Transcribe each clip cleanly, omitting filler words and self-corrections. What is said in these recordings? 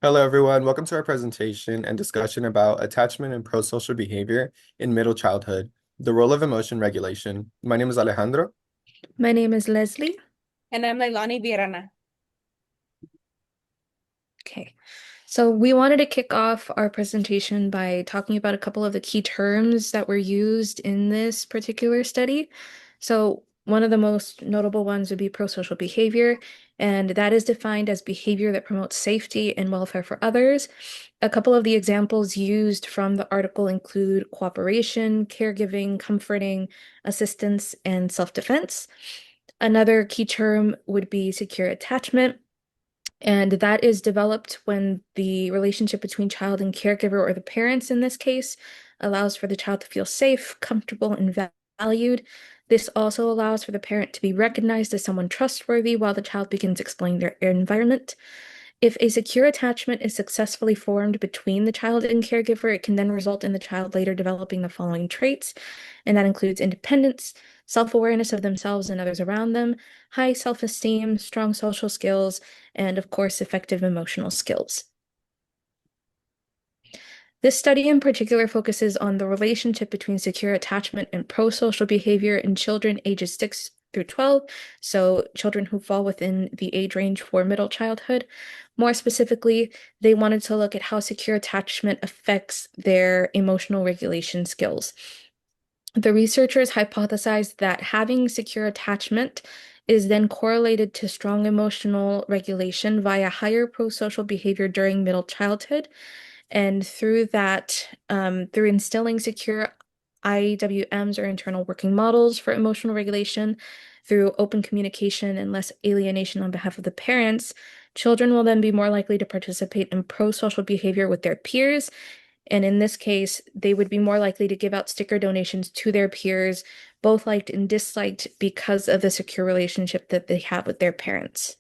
Hello, everyone. Welcome to our presentation and discussion about attachment and prosocial behavior in middle childhood, the role of emotion regulation. My name is Alejandro. My name is Leslie. And I'm Leilani Virana. Okay. So we wanted to kick off our presentation by talking about a couple of the key terms that were used in this particular study. So one of the most notable ones would be prosocial behavior, and that is defined as behavior that promotes safety and welfare for others. A couple of the examples used from the article include cooperation, caregiving, comforting, assistance, and self-defense. Another key term would be secure attachment. And that is developed when the relationship between child and caregiver, or the parents in this case, allows for the child to feel safe, comfortable, and valued. This also allows for the parent to be recognized as someone trustworthy while the child begins exploring their environment. If a secure attachment is successfully formed between the child and caregiver, it can then result in the child later developing the following traits, and that includes independence, self-awareness of themselves and others around them, high self-esteem, strong social skills, and of course, effective emotional skills. This study in particular focuses on the relationship between secure attachment and prosocial behavior in children ages 6 through 12, so children who fall within the age range for middle childhood. More specifically, they wanted to look at how secure attachment affects their emotional regulation skills. The researchers hypothesized that having secure attachment is then correlated to strong emotional regulation via higher prosocial behavior during middle childhood. And through that, through instilling secure IWMs, or internal working models for emotional regulation, through open communication and less alienation on behalf of the parents, children will then be more likely to participate in pro-social behavior with their peers. And in this case, they would be more likely to give out sticker donations to their peers, both liked and disliked, because of the secure relationship that they have with their parents.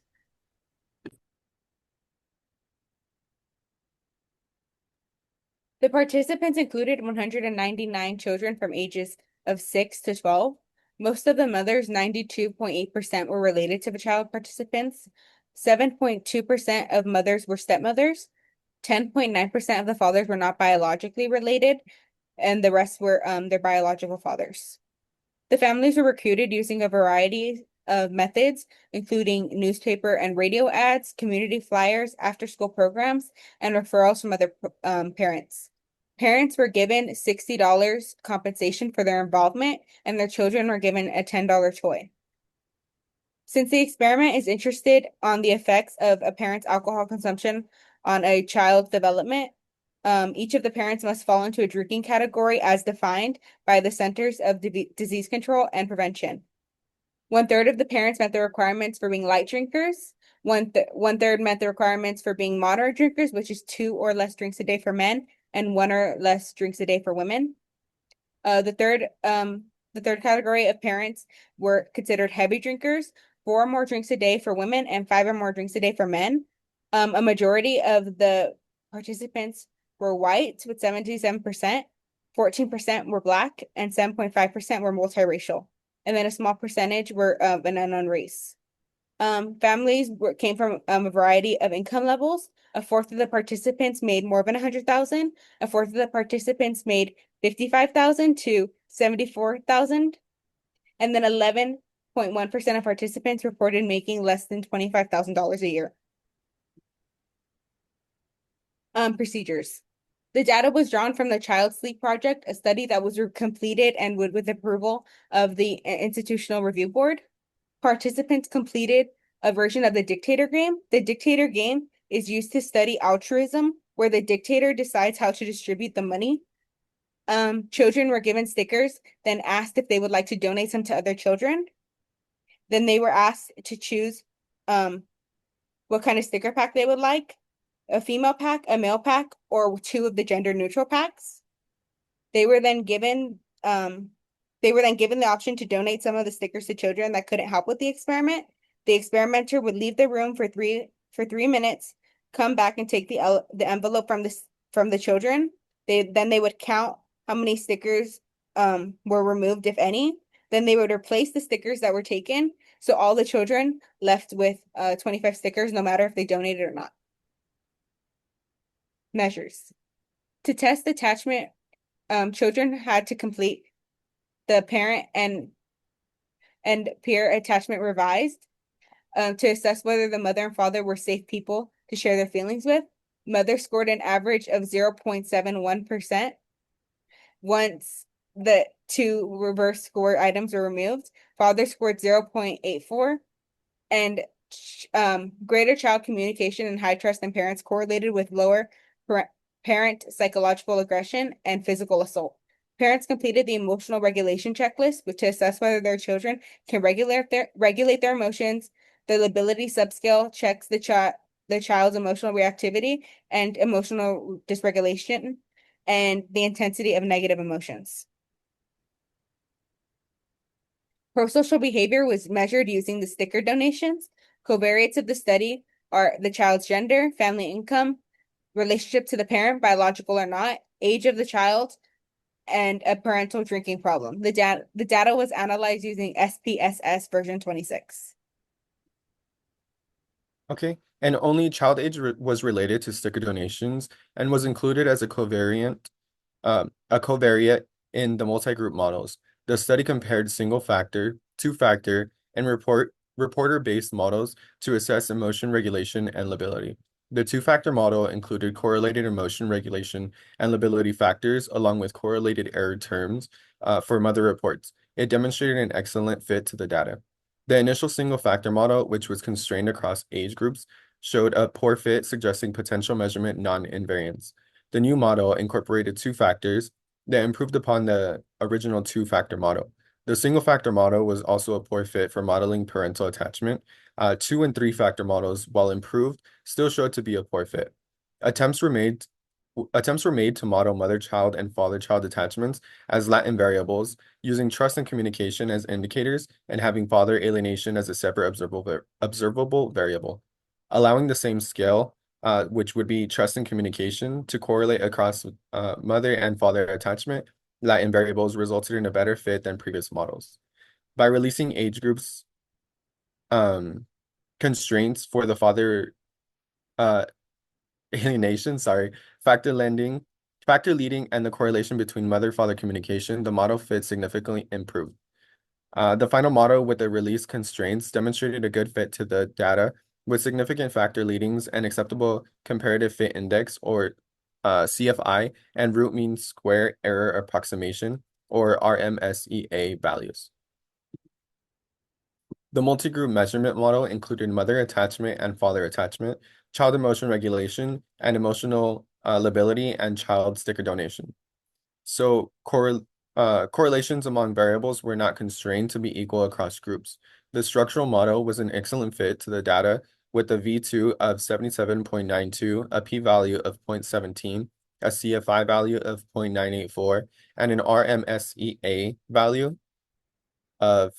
The participants included 199 children from ages of 6 to 12. Most of the mothers, 92.8%, were related to the child participants. 7.2% of mothers were stepmothers. 10.9% of the fathers were not biologically related, and the rest were their biological fathers. The families were recruited using a variety of methods, including newspaper and radio ads, community flyers, after-school programs, and referrals from other parents. Parents were given $60 compensation for their involvement, and their children were given a $10 toy. Since the experiment is interested on the effects of a parent's alcohol consumption on a child's development, each of the parents must fall into a drinking category as defined by the Centers of Disease Control and Prevention. 1/3 of the parents met the requirements for being light drinkers. One third met the requirements for being moderate drinkers, which is 2 or less drinks a day for men and 1 or less drinks a day for women. The third category of parents were considered heavy drinkers, 4 or more drinks a day for women and 5 or more drinks a day for men. A majority of the participants were white with 77%, 14% were black, and 7.5% were multiracial. And then a small percentage were of an unknown race. Families came from a variety of income levels. A fourth of the participants made more than 100,000. A fourth of the participants made 55,000 to 74,000. And then 11.1% of participants reported making less than $25,000 a year. Procedures. The data was drawn from the Child Sleep Project, a study that was completed and with approval of the Institutional Review Board. Participants completed a version of the dictator game. The dictator game is used to study altruism, where the dictator decides how to distribute the money. Children were given stickers, then asked if they would like to donate some to other children. Then they were asked to choose what kind of sticker pack they would like, a female pack, a male pack, or two of the gender neutral packs. They were then given the option to donate some of the stickers to children that couldn't help with the experiment. The experimenter would leave the room for 3 minutes, come back and take the envelope from the children. They would count how many stickers were removed, if any. Then they would replace the stickers that were taken, so all the children left with 25 stickers, no matter if they donated or not. measures. To test attachment, children had to complete the parent and peer attachment revised to assess whether the mother and father were safe people to share their feelings with. Mother scored an average of 0.71% once the two reverse score items were removed. Father scored 0.84, and greater child communication and high trust in parents correlated with lower parent psychological aggression and physical assault. Parents completed the emotional regulation checklist, which to assess whether their children can regulate their emotions. The lability subscale checks the child's emotional reactivity and emotional dysregulation and the intensity of negative emotions. Prosocial behavior was measured using the sticker donations. Covariates of the study are the child's gender, family income, relationship to the parent, biological or not, age of the child, and a parental drinking problem. The data was analyzed using SPSS version 26. Okay, and only child age was related to sticker donations and was included as a covariate in the multi-group models. The study compared single factor, two-factor, and reporter-based models to assess emotion regulation and lability. The two-factor model included correlated emotion regulation and lability factors along with correlated error terms for mother reports. It demonstrated an excellent fit to the data. The initial single-factor model, which was constrained across age groups, showed a poor fit, suggesting potential measurement non-invariance. The new model incorporated two factors that improved upon the original two-factor model. The single-factor model was also a poor fit for modeling parental attachment. Two and three-factor models, while improved, still showed to be a poor fit. Attempts were made to model mother-child and father-child attachments as Latin variables, using trust and communication as indicators and having father alienation as a separate observable variable, allowing the same scale, which would be trust and communication, to correlate across mother and father attachment. Latin variables resulted in a better fit than previous models. By releasing age groups constraints for the father uh, alienation, sorry, factor lending, factor leading, and the correlation between mother-father communication, the model fit significantly improved. The final model with the release constraints demonstrated a good fit to the data with significant factor leadings and acceptable comparative fit index, or CFI, and root mean square error approximation, or RMSEA values. The multi-group measurement model included mother attachment and father attachment, child emotion regulation, and emotional lability, and child sticker donation. So correlations among variables were not constrained to be equal across groups. The structural model was an excellent fit to the data with a V2 of 77.92, a p-value of 0.17, a CFI value of 0.984, and an RMSEA value of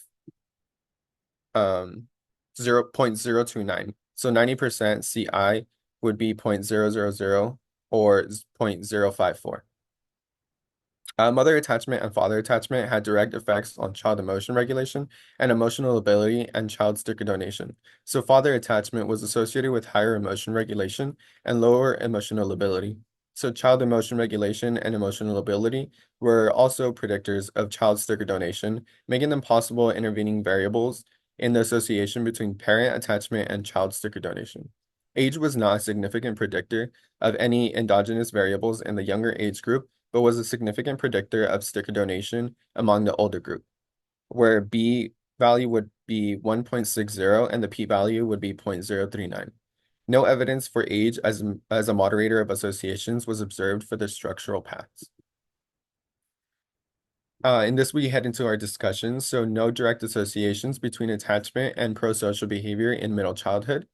0.029. So 90% CI would be 0.000 or 0.054. Mother attachment and father attachment had direct effects on child emotion regulation and emotional ability and child sticker donation. So father attachment was associated with higher emotion regulation and lower emotional ability. So child emotion regulation and emotional ability were also predictors of child sticker donation, making them possible intervening variables in the association between parent attachment and child sticker donation. Age was not a significant predictor of any endogenous variables in the younger age group, but was a significant predictor of sticker donation among the older group, where B value would be 1.60 and the P value would be 0.039. No evidence for age as a moderator of associations was observed for the structural paths. In this, we head into our discussion. So no direct associations between attachment and prosocial behavior in middle childhood.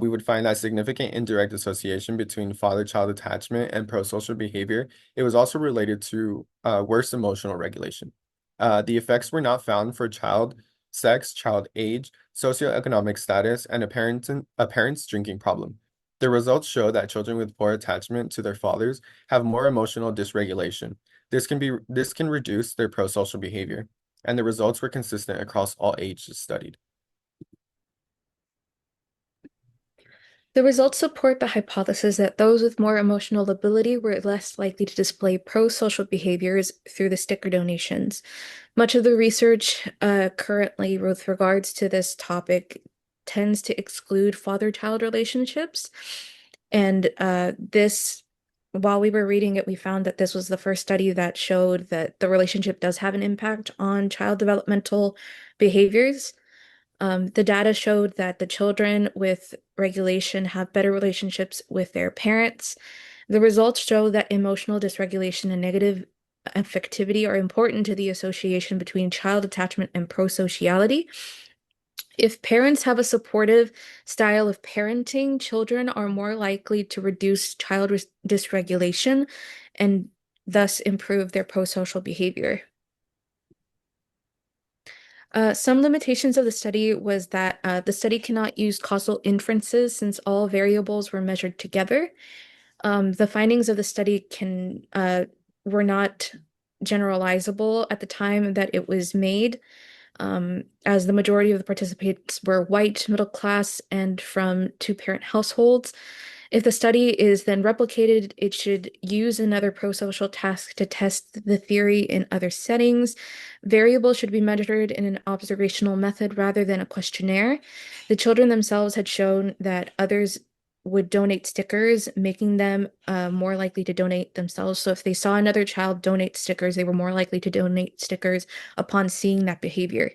We would find that significant indirect association between father-child attachment and prosocial behavior. It was also related to worse emotional regulation. The effects were not found for child sex, child age, socioeconomic status, and a parent's drinking problem. The results show that children with poor attachment to their fathers have more emotional dysregulation. This can reduce their prosocial behavior, and the results were consistent across all ages studied. The results support the hypothesis that those with more emotional ability were less likely to display pro-social behaviors through the sticker donations. Much of the research currently with regards to this topic tends to exclude father-child relationships. And while we were reading it, we found that this was the first study that showed that the relationship does have an impact on child developmental behaviors. The data showed that the children with regulation have better relationships with their parents. The results show that emotional dysregulation and negative affectivity are important to the association between child attachment and prosociality. If parents have a supportive style of parenting, children are more likely to reduce child dysregulation and thus improve their prosocial behavior. Some limitations of the study was that the study cannot use causal inferences since all variables were measured together. The findings of the study were not generalizable at the time that it was made, as the majority of the participants were white, middle class, and from two-parent households. If the study is then replicated, it should use another prosocial task to test the theory in other settings. Variables should be measured in an observational method rather than a questionnaire. The children themselves had shown that others would donate stickers, making them more likely to donate themselves. So if they saw another child donate stickers, they were more likely to donate stickers upon seeing that behavior.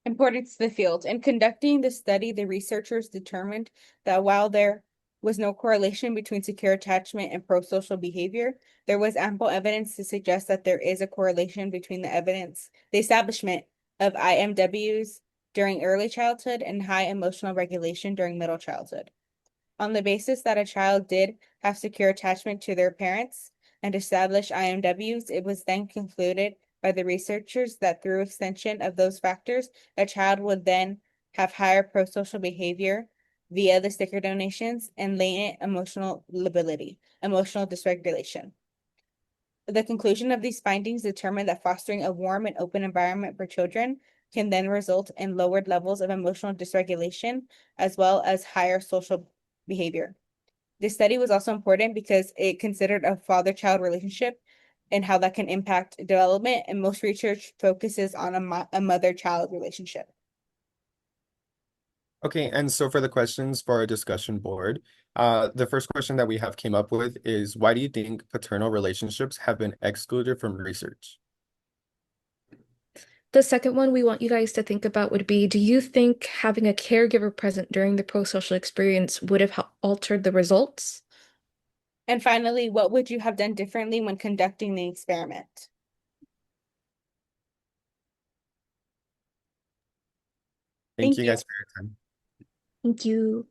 Importance to the field. In conducting the study, the researchers determined that while there was no correlation between secure attachment and prosocial behavior, there was ample evidence to suggest that there is a correlation between the establishment of IMWs during early childhood and high emotional regulation during middle childhood. On the basis that a child did have secure attachment to their parents and established IMWs, it was then concluded by the researchers that through extension of those factors, a child would then have higher prosocial behavior via the sticker donations and latent emotional lability, emotional dysregulation. The conclusion of these findings determined that fostering a warm and open environment for children can then result in lowered levels of emotional dysregulation as well as higher social behavior. This study was also important because it considered a father-child relationship and how that can impact development, and most research focuses on a mother-child relationship. Okay, and so for the questions for our discussion board, the first question that we have came up with is, why do you think paternal relationships have been excluded from research? The second one we want you guys to think about would be, do you think having a caregiver present during the pro-social experience would have altered the results? And finally, what would you have done differently when conducting the experiment? Thank Thank you you. guys for your time. Thank you.